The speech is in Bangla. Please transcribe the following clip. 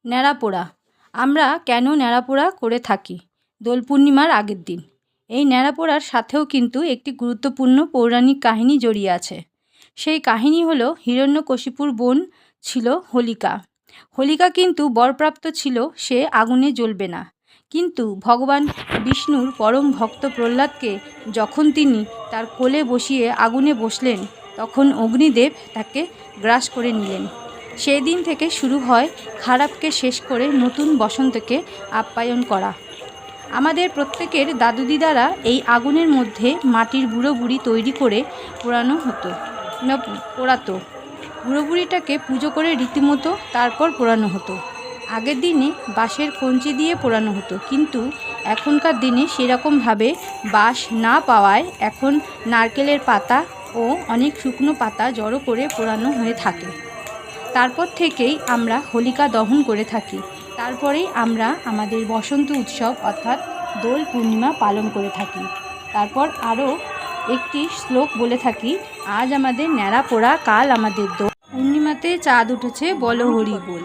ন্যাড়া পোড়া। আমরা কেন ন্যাড়া পোড়া করে থাকি? দোল পূর্ণিমার আগের দিন। এই ন্যাড়া পোড়ার সাথেও কিন্তু একটি গুরুত্বপূর্ণ পৌরাণিক কাহিনী জড়িয়ে আছে। সেই কাহিনী হলো হিরণ্যকশিপুর বোন ছিল হোলিকা। হোলিকা কিন্তু বরপ্রাপ্ত ছিল, সে আগুনে জ্বলবে না। কিন্তু ভগবান বিষ্ণুর পরম ভক্ত প্রহ্লাদকে যখন তিনি তার কোলে বসিয়ে আগুনে বসলেন, তখন অগ্নিদেব তাকে গ্রাস করে নিলেন। সেই দিন থেকে শুরু হয় খারাপকে শেষ করে নতুন বসন্তকে আপ্যায়ন করা। আমাদের প্রত্যেকের দাদু দিদারা এই আগুনের মধ্যে মাটির বুড়ো বুড়ি তৈরি করে পোড়াতো। বুড়ো বুড়িটাকে পুজো করে রীতিমতো তারপর পোড়ানো হতো। আগের দিনে বাঁশের কঞ্চি দিয়ে পোড়ানো হতো, কিন্তু এখনকার দিনে সেরকমভাবে বাঁশ না পাওয়ায় এখন নারকেলের পাতা ও অনেক শুকনো পাতা জড়ো করে পোড়ানো হয়ে থাকে। তারপর থেকেই আমরা হোলিকা দহন করে থাকি। তারপরেই আমরা আমাদের বসন্ত উৎসব অর্থাৎ দোল পূর্ণিমা পালন করে থাকি। তারপর আরও একটি শ্লোক বলে থাকি, আজ আমাদের ন্যাড়া পোড়া, কাল আমাদের দোল পূর্ণিমাতে চাঁদ উঠেছে, বলো হরি বল।